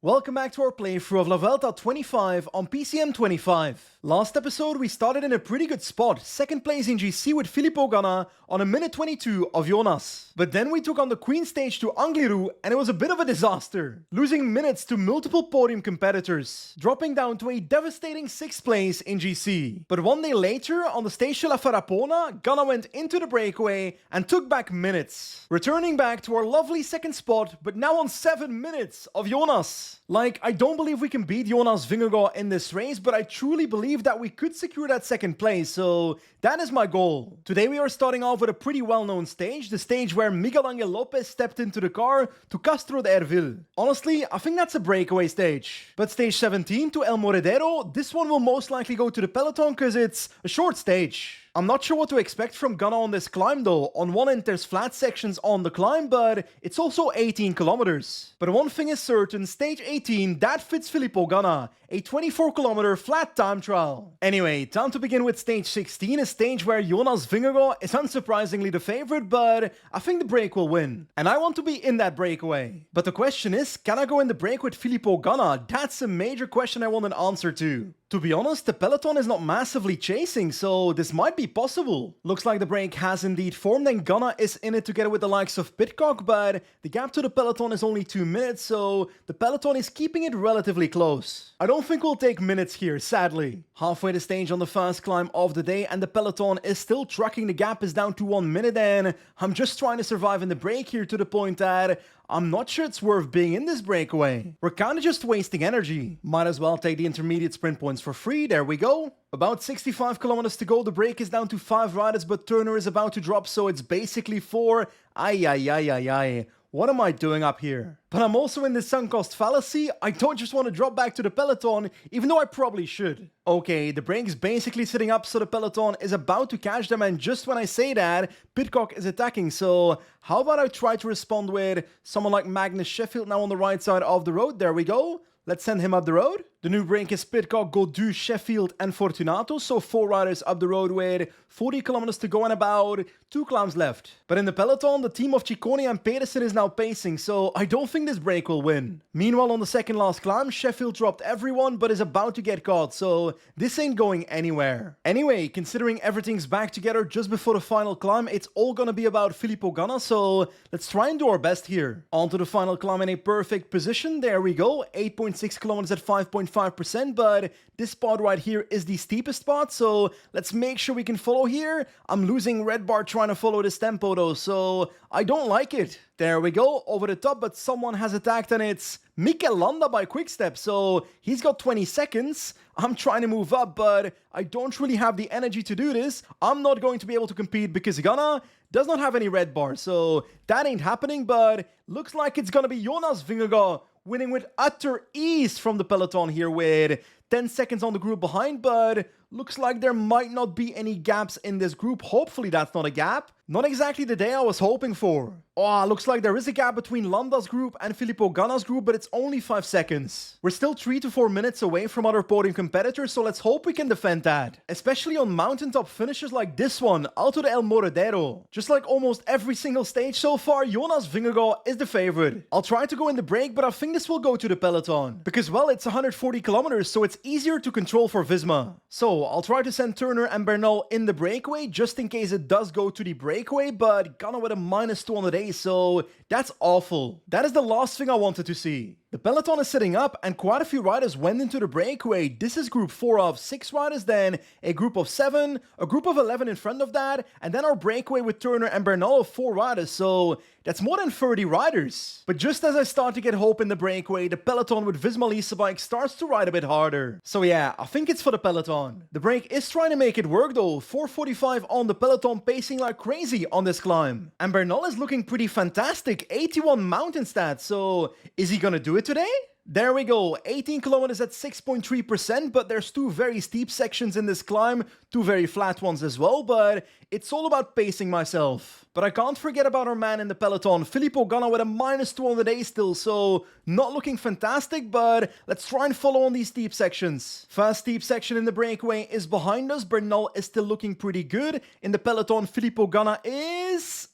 Welcome back to our playthrough of La Vuelta 25 on PCM 25. Last episode we started in a pretty good spot, second place in GC with Filippo Ganna on a minute 22 of Jonas. But then we took on the Queen stage to Angliru and it was a bit of a disaster, losing minutes to multiple podium competitors, dropping down to a devastating 6th place in GC. But one day later, on the stage to La Farapona, Ganna went into the breakaway and took back minutes, returning back to our lovely second spot, but now on 7 minutes of Jonas. Like, I don't believe we can beat Jonas Vingegaard in this race, but I truly believe that we could secure that second place, so that is my goal. Today we are starting off with a pretty well-known stage, the stage where Miguel Angel Lopez stepped into the car to Castro de Ervil. Honestly, I think that's a breakaway stage. But stage 17 to El Moredero, this one will most likely go to the peloton because it's a short stage. I'm not sure what to expect from Ganna on this climb though. On one end there's flat sections on the climb, but it's also 18 kilometers. But one thing is certain, stage 18, that fits Filippo Ganna, a 24-kilometer flat time trial. Anyway, time to begin with stage 16, a stage where Jonas Vingegaard is unsurprisingly the favorite, but I think the break will win. And I want to be in that breakaway. But the question is, can I go in the break with Filippo Ganna? That's a major question I want an answer to. To be honest, the peloton is not massively chasing, so this might be possible. Looks like the break has indeed formed and Ganna is in it together with the likes of Pidcock, but the gap to the peloton is only 2 minutes, so the peloton is keeping it relatively close. I don't think we'll take minutes here, sadly. Halfway the stage on the first climb of the day and the peloton is still trucking. The gap is down to 1 minute and I'm just trying to survive in the break here to the point that I'm not sure it's worth being in this breakaway. We're kinda just wasting energy. Might as well take the intermediate sprint points for free, there we go. About 65 kilometers to go, the break is down to 5 riders, but Turner is about to drop, so it's basically 4. Ay. What am I doing up here? But I'm also in the sunk cost fallacy. I don't just want to drop back to the peloton, even though I probably should. Okay, the break is basically sitting up, so the peloton is about to catch them, and just when I say that, Pidcock is attacking, so how about I try to respond with someone like Magnus Sheffield now on the right side of the road? There we go. Let's send him up the road. The new break is Pidcock, Godu, Sheffield and Fortunato, so 4 riders up the road with 40 kilometers to go and about 2 climbs left. But in the peloton, the team of Ciccone and Pedersen is now pacing, so I don't think this break will win. Meanwhile, on the second last climb, Sheffield dropped everyone but is about to get caught, so this ain't going anywhere. Anyway, considering everything's back together just before the final climb, it's all gonna be about Filippo Ganna, so let's try and do our best here. On to the final climb in a perfect position, there we go, 8.6 kilometers at 5.5%, but this spot right here is the steepest spot, so let's make sure we can follow here. I'm losing red bar trying to follow this tempo though, so I don't like it. There we go, over the top, but someone has attacked and it's Mikel Landa by Quickstep, so he's got 20 seconds. I'm trying to move up, but I don't really have the energy to do this. I'm not going to be able to compete because Ganna does not have any red bar, so that ain't happening, but looks like it's gonna be Jonas Vingegaard winning with utter ease from the peloton here with 10 seconds on the group behind, but looks like there might not be any gaps in this group. Hopefully that's not a gap. Not exactly the day I was hoping for. Oh, looks like there is a gap between Landa's group and Filippo Ganna's group, but it's only 5 seconds. We're still 3 to 4 minutes away from other podium competitors, so let's hope we can defend that. Especially on mountaintop finishes like this one, Alto de El Moredero. Just like almost every single stage so far, Jonas Vingegaard is the favorite. I'll try to go in the break, but I think this will go to the peloton. Because, well, it's 140 kilometers, so it's easier to control for Visma. So, I'll try to send Turner and Bernal in the breakaway, just in case it does go to the breakaway, but Ganna with a -2 on the day, so that's awful. That is the last thing I wanted to see. The peloton is sitting up and quite a few riders went into the breakaway. This is group 4 of 6 riders, then a group of 7, a group of 11 in front of that, and then our breakaway with Turner and Bernal of 4 riders, so that's more than 30 riders. But just as I start to get hope in the breakaway, the peloton with Visma Lease bike starts to ride a bit harder. So yeah, I think it's for the peloton. The break is trying to make it work though, 4:45 on the peloton, pacing like crazy on this climb. And Bernal is looking pretty fantastic, 81 mountain stats, so is he gonna do it today? There we go, 18 kilometers at 6.3%, but there's 2 very steep sections in this climb, 2 very flat ones as well, but it's all about pacing myself. But I can't forget about our man in the peloton, Filippo Ganna with a -2 on the day still, so not looking fantastic, but let's try and follow on these steep sections. First steep section in the breakaway is behind us, Bernal is still looking pretty good. In the peloton, Filippo Ganna is...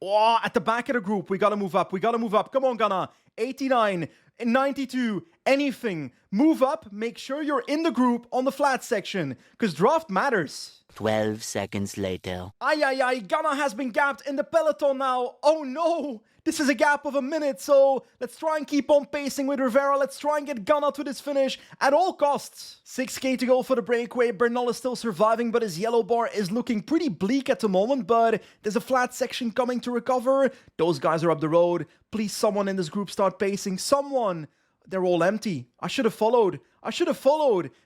Oh, at the back of the group, we gotta move up, come on Ganna. 89, in 92, anything. Move up, make sure you're in the group on the flat section, because draft matters. 12 seconds later. Ay, Ghana has been gapped in the peloton now. Oh no! This is a gap of a minute, so let's try and keep on pacing with Rivera. Let's try and get Ghana to this finish at all costs. 6k to go for the breakaway. Bernal is still surviving, but his yellow bar is looking pretty bleak at the moment, but there's a flat section coming to recover. Those guys are up the road. Please, someone in this group start pacing. Someone! They're all empty. I should have followed.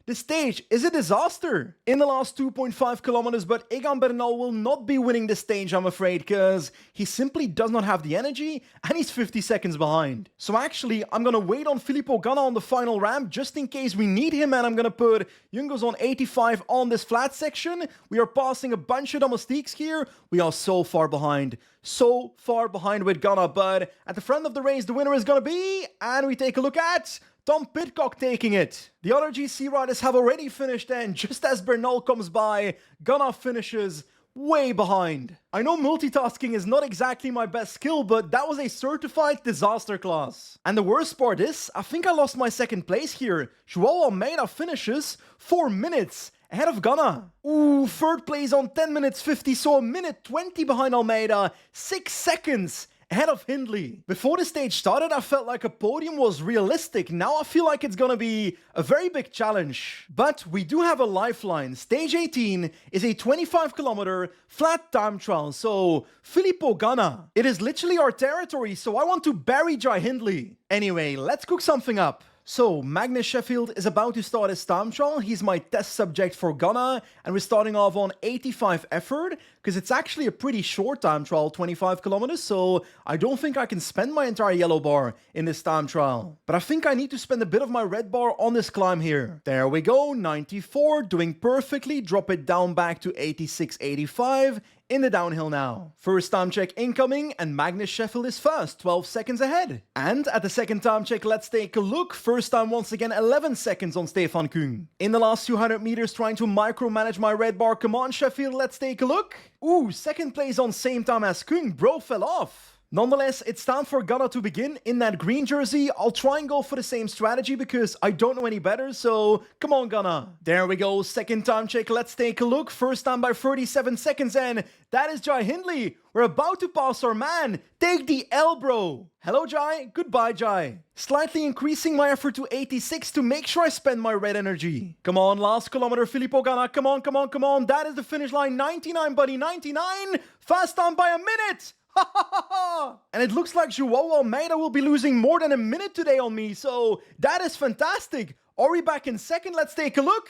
This stage is a disaster. In the last 2.5 kilometers, but Egan Bernal will not be winning this stage, I'm afraid, because he simply does not have the energy and he's 50 seconds behind. So actually, I'm going to wait on Filippo Ganna on the final ramp just in case we need him, and I'm going to put Jungos on 85 on this flat section. We are passing a bunch of domestiques here. We are so far behind with Ganna, but at the front of the race, the winner is going to be, and we take a look at Tom Pidcock taking it. The other GC riders have already finished, and just as Bernal comes by, Ganna finishes way behind. I know multitasking is not exactly my best skill, but that was a certified disaster class. And the worst part is, I think I lost my second place here. Joao Almeida finishes 4 minutes ahead of Ganna. Ooh, third place on 10 minutes 50, so a minute 20 behind Almeida, 6 seconds ahead of Hindley. Before the stage started, I felt like a podium was realistic. Now I feel like it's gonna be a very big challenge. But we do have a lifeline. Stage 18 is a 25-kilometer flat time trial, so Filippo Ganna. It is literally our territory, so I want to bury Jai Hindley. Anyway, let's cook something up. So, Magnus Sheffield is about to start his time trial. He's my test subject for Ghana, and we're starting off on 85 effort, because it's actually a pretty short time trial, 25 kilometers, so I don't think I can spend my entire yellow bar in this time trial. But I think I need to spend a bit of my red bar on this climb here. There we go, 94, doing perfectly, drop it down back to 86, 85, in the downhill now. First time check incoming, and Magnus Sheffield is first, 12 seconds ahead. And at the second time check, let's take a look. First time once again, 11 seconds on Stefan Küng. In the last 200 meters, trying to micromanage my red bar. Come on, Sheffield, let's take a look. Ooh, second place on same time as Küng. Bro fell off. Nonetheless, it's time for Ganna to begin in that green jersey. I'll try and go for the same strategy because I don't know any better, so come on, Ganna. There we go, second time check, let's take a look. First time by 37 seconds, and that is Jai Hindley. We're about to pass our man. Take the L, bro. Hello, Jai. Goodbye, Jai. Slightly increasing my effort to 86 to make sure I spend my red energy. Come on, last kilometer, Filippo Ganna. Come on. That is the finish line. 99, buddy, 99. Fast time by a minute. And it looks like Joao Almeida will be losing more than a minute today on me, so that is fantastic. Are we back in second? Let's take a look.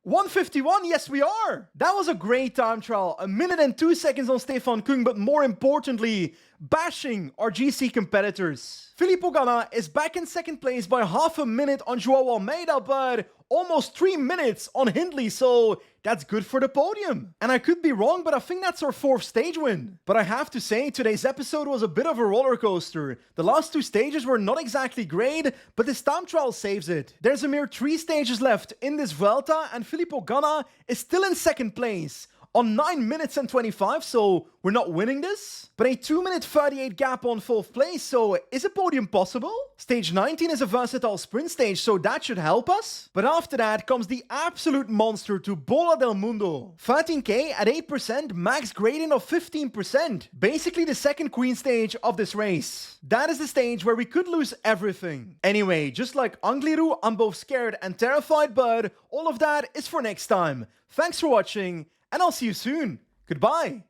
151, yes we are. That was a great time trial. A minute and 2 seconds on Stefan Küng, but more importantly, bashing our GC competitors. Filippo Ganna is back in second place by half a minute on Joao Almeida, but almost 3 minutes on Hindley, so that's good for the podium. And I could be wrong, but I think that's our 4th stage win. But I have to say, today's episode was a bit of a roller coaster. The last 2 stages were not exactly great, but this time trial saves it. There's a mere 3 stages left in this Vuelta, and Filippo Ganna is still in second place on 9 minutes and 25, so we're not winning this. But a 2 minute 38 gap on 4th place, so is a podium possible? Stage 19 is a versatile sprint stage, so that should help us. But after that comes the absolute monster to Bola del Mundo. 13k at 8%, max gradient of 15%. Basically the second queen stage of this race. That is the stage where we could lose everything. Anyway, just like Angliru, I'm both scared and terrified, but all of that is for next time. Thanks for watching, and I'll see you soon. Goodbye.